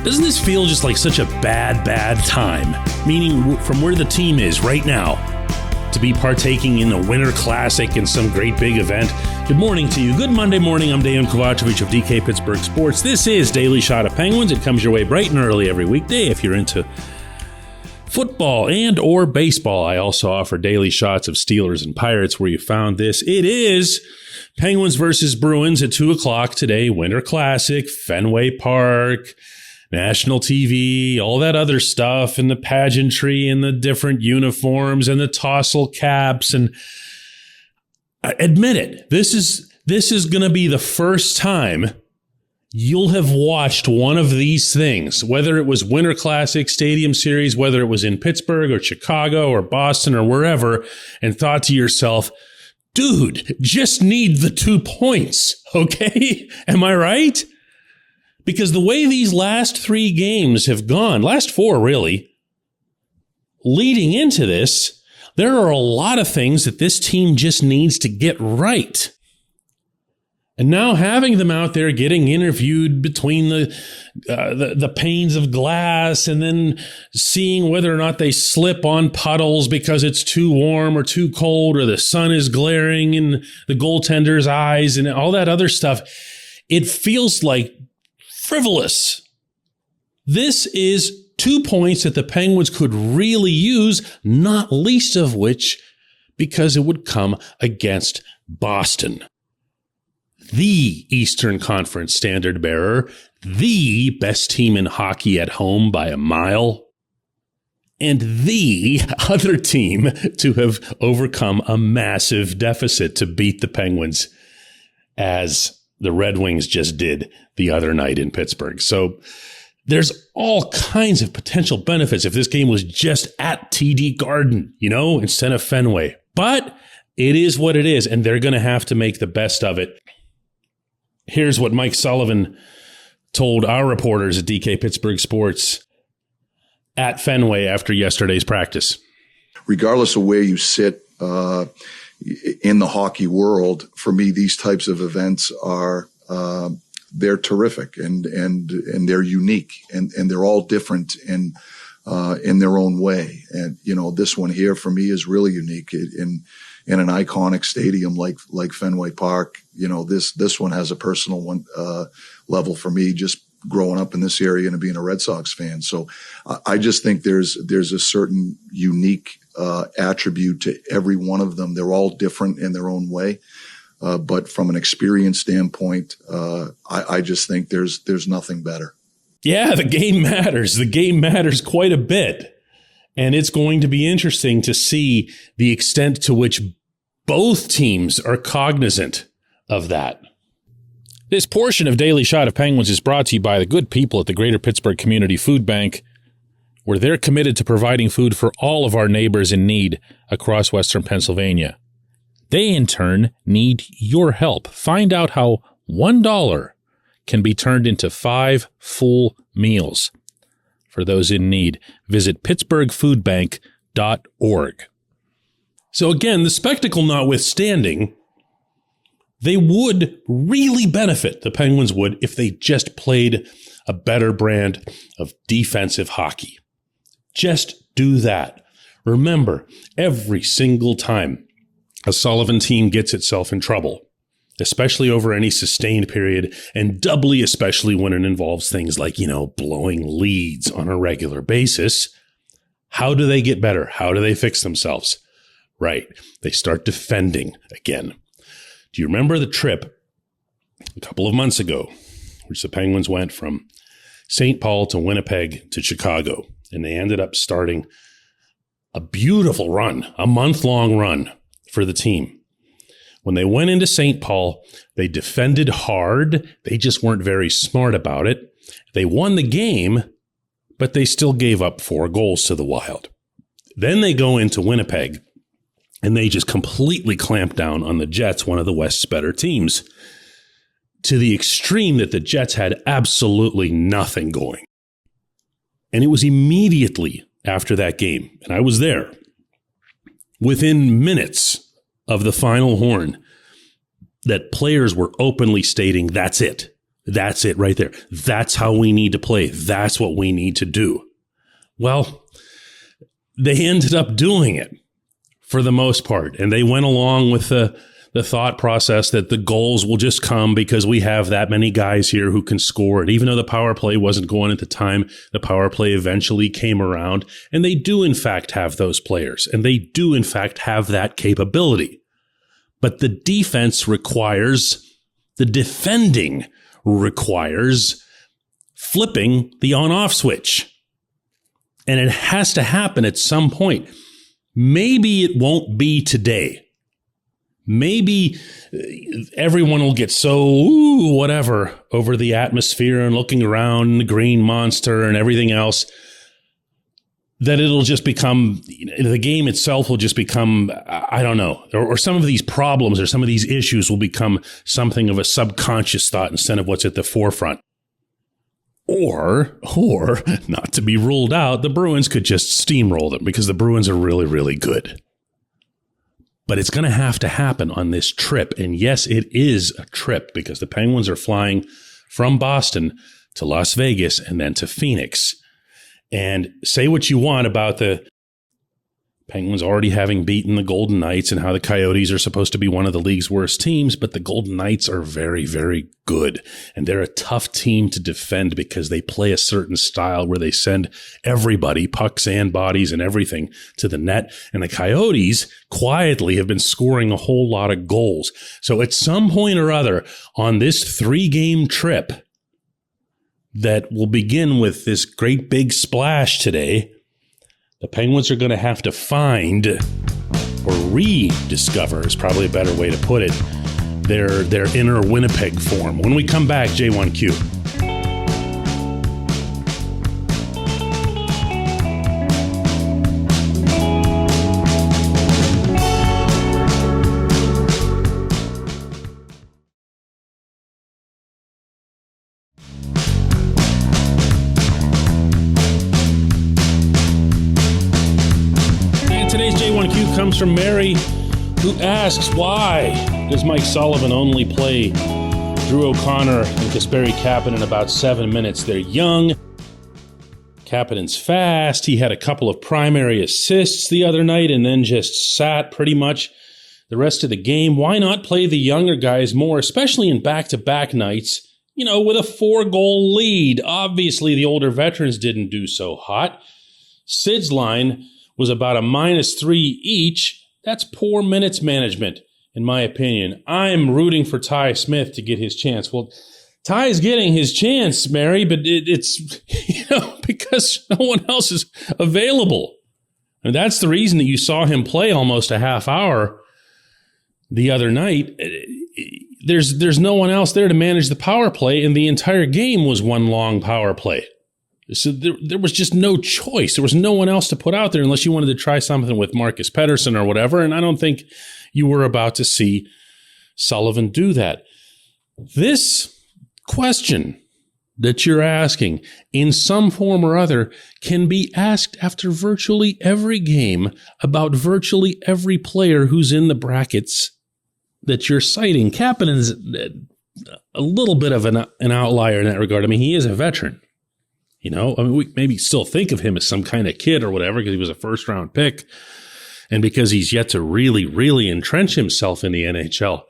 Doesn't this feel just like such a bad time? Meaning from where the team is right now, to be partaking in a Winter Classic and some great big event. Good morning to you. Good Monday morning. I'm Dejan Kovacevic of DK Pittsburgh Sports. This is Daily Shot of Penguins. It comes your way bright and early every weekday if you're into football and or baseball. I also offer daily shots of Steelers and Pirates where you found this. It is Penguins versus Bruins at 2 o'clock today. Winter Classic, Fenway Park, national TV, all that other stuff, and the pageantry and the different uniforms and the tassel caps. And admit it, this is going to be the first time you'll have watched one of these things, whether it was Winter Classic, Stadium Series, whether it was in Pittsburgh or Chicago or Boston or wherever, and thought to yourself, dude, just need the 2 points, okay? Am I right? Because the way these last 3 games have gone, last 4 really, leading into this, there are a lot of things that this team just needs to get right. And now having them out there getting interviewed between the panes of glass and then seeing whether or not they slip on puddles because it's too warm or too cold or the sun is glaring in the goaltender's eyes and all that other stuff, it feels like frivolous. This is 2 points that the Penguins could really use, not least of which because it would come against Boston, the Eastern Conference standard bearer, the best team in hockey at home by a mile, and the other team to have overcome a massive deficit to beat the Penguins as the Red Wings just did the other night in Pittsburgh. So there's all kinds of potential benefits if this game was just at TD Garden, instead of Fenway. But it is what it is, and they're going to have to make the best of it. Here's what Mike Sullivan told our reporters at DK Pittsburgh Sports at Fenway after yesterday's practice. Regardless of where you sit in the hockey world, for me, these types of events are they're terrific and they're unique and they're all different in their own way. And this one here for me is really unique in an iconic stadium like Fenway Park. This one has a personal one level for me, just growing up in this area and being a Red Sox fan. So I just think there's a certain unique attribute to every one of them. They're all different in their own way. But from an experience standpoint, I just think there's nothing better. Yeah, the game matters. The game matters quite a bit. And it's going to be interesting to see the extent to which both teams are cognizant of that. This portion of Daily Shot of Penguins is brought to you by the good people at the Greater Pittsburgh Community Food Bank, where they're committed to providing food for all of our neighbors in need across Western Pennsylvania. They, in turn, need your help. Find out how $1 can be turned into 5 full meals. For those in need, visit pittsburghfoodbank.org. So again, the spectacle notwithstanding, they would really benefit, the Penguins would, if they just played a better brand of defensive hockey. Just do that. Remember, every single time a Sullivan team gets itself in trouble, especially over any sustained period, and doubly especially when it involves things like, blowing leads on a regular basis, how do they get better? How do they fix themselves? Right. They start defending again. Do you remember the trip a couple of months ago, which the Penguins went from St. Paul to Winnipeg to Chicago, and they ended up starting a beautiful run, a month-long run for the team. When they went into St. Paul, they defended hard. They just weren't very smart about it. They won the game, but they still gave up 4 goals to the Wild. Then they go into Winnipeg, and they just completely clamped down on the Jets, one of the West's better teams, to the extreme that the Jets had absolutely nothing going. And it was immediately after that game, and I was there, within minutes of the final horn, that players were openly stating, that's it. That's it right there. That's how we need to play. That's what we need to do. Well, they ended up doing it for the most part. And they went along with the thought process that the goals will just come because we have that many guys here who can score. And even though the power play wasn't going at the time, the power play eventually came around. And they do, in fact, have those players. And they do, in fact, have that capability. But the defense requires, the defending requires flipping the on-off switch. And it has to happen at some point. Maybe it won't be today. Maybe everyone will get so whatever over the atmosphere and looking around the green monster and everything else that it'll just become, the game itself will just become, I don't know, or some of these problems or some of these issues will become something of a subconscious thought instead of what's at the forefront. Or, not to be ruled out, the Bruins could just steamroll them because the Bruins are really, really good. But it's going to happen on this trip. And yes, it is a trip because the Penguins are flying from Boston to Las Vegas and then to Phoenix. And say what you want about the Penguins already having beaten the Golden Knights and how the Coyotes are supposed to be one of the league's worst teams, but the Golden Knights are very, very good. And they're a tough team to defend because they play a certain style where they send everybody, pucks and bodies and everything, to the net. And the Coyotes quietly have been scoring a whole lot of goals. So at some point or other on this 3-game trip that will begin with this great big splash today, the Penguins are going to have to find or rediscover is probably a better way to put it, their inner Winnipeg form. When we come back, J1Q. Comes from Mary, who asks, why does Mike Sullivan only play Drew O'Connor and Kasperi Kapanen in about 7 minutes? They're young. Kapanen's fast. He had a couple of primary assists the other night and then just sat pretty much the rest of the game. Why not play the younger guys more, especially in back-to-back nights, with a 4-goal lead? Obviously, the older veterans didn't do so hot. Sid's line was about a -3 each. That's poor minutes management, in my opinion. I'm rooting for Ty Smith to get his chance. Well, Ty's getting his chance, Mary, but it's because no one else is available. And that's the reason that you saw him play almost a half hour the other night. There's no one else there to manage the power play, and the entire game was one long power play. So there was just no choice. There was no one else to put out there unless you wanted to try something with Marcus Pettersson or whatever. And I don't think you were about to see Sullivan do that. This question that you're asking in some form or other can be asked after virtually every game about virtually every player who's in the brackets that you're citing. Kapanen's a little bit of an outlier in that regard. I mean, he is a veteran. We maybe still think of him as some kind of kid or whatever because he was a first-round pick and because he's yet to really, really entrench himself in the NHL.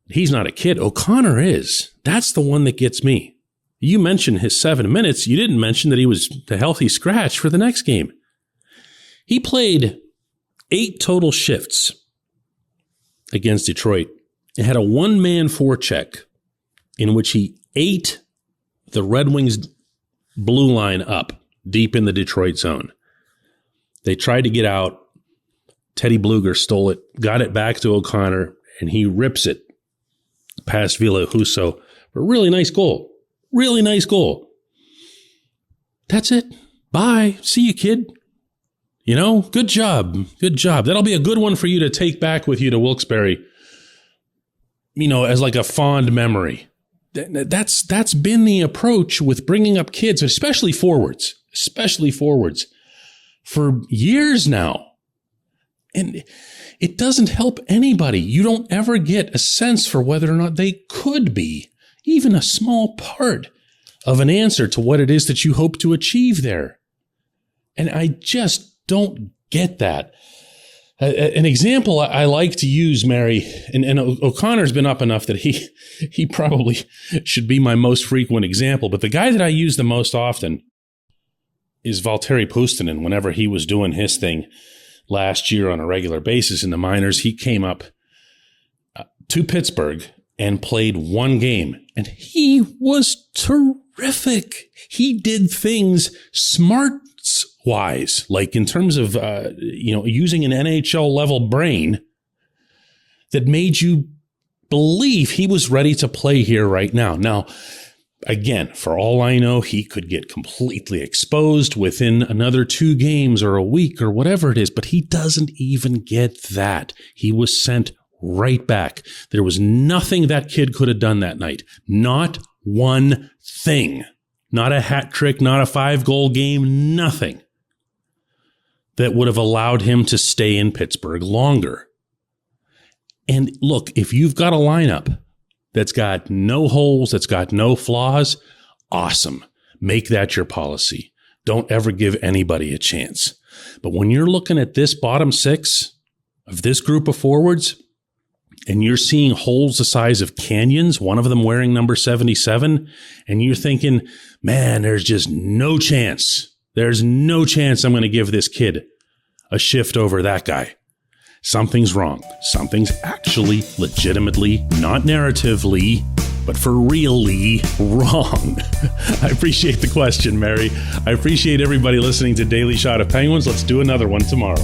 He's not a kid. O'Connor is. That's the one that gets me. You mentioned his 7 minutes. You didn't mention that he was the healthy scratch for the next game. He played 8 total shifts against Detroit and had a one-man forecheck in which he ate the Red Wings blue line up deep in the Detroit zone. They tried to get out. Teddy Bluger stole it, got it back to O'Connor, and he rips it past Ville Husso for a really nice goal. Really nice goal. That's it. Bye. See you, kid. Good job. Good job. That'll be a good one for you to take back with you to Wilkes-Barre, as like a fond memory. That's been the approach with bringing up kids, especially forwards, for years now. And it doesn't help anybody. You don't ever get a sense for whether or not they could be even a small part of an answer to what it is that you hope to achieve there. And I just don't get that. An example I like to use, Mary, and O'Connor's been up enough that he probably should be my most frequent example, but the guy that I use the most often is Valtteri Puustinen. Whenever he was doing his thing last year on a regular basis in the minors, he came up to Pittsburgh and played one game, and he was terrific. He did things smarts-wise, like in terms of using an NHL-level brain that made you believe he was ready to play here right now. Now, again, for all I know, he could get completely exposed within another 2 games or a week or whatever it is, but he doesn't even get that. He was sent right back. There was nothing that kid could have done that night. Not one thing. Not a hat trick, not a 5-goal game, nothing that would have allowed him to stay in Pittsburgh longer. And look, if you've got a lineup that's got no holes, that's got no flaws, awesome. Make that your policy. Don't ever give anybody a chance. But when you're looking at this bottom 6 of this group of forwards, and you're seeing holes the size of canyons, one of them wearing number 77, and you're thinking, man, there's just no chance. There's no chance I'm going to give this kid a shift over that guy. Something's wrong. Something's actually legitimately, not narratively, but for really wrong. I appreciate the question, Mary. I appreciate everybody listening to Daily Shot of Penguins. Let's do another one tomorrow.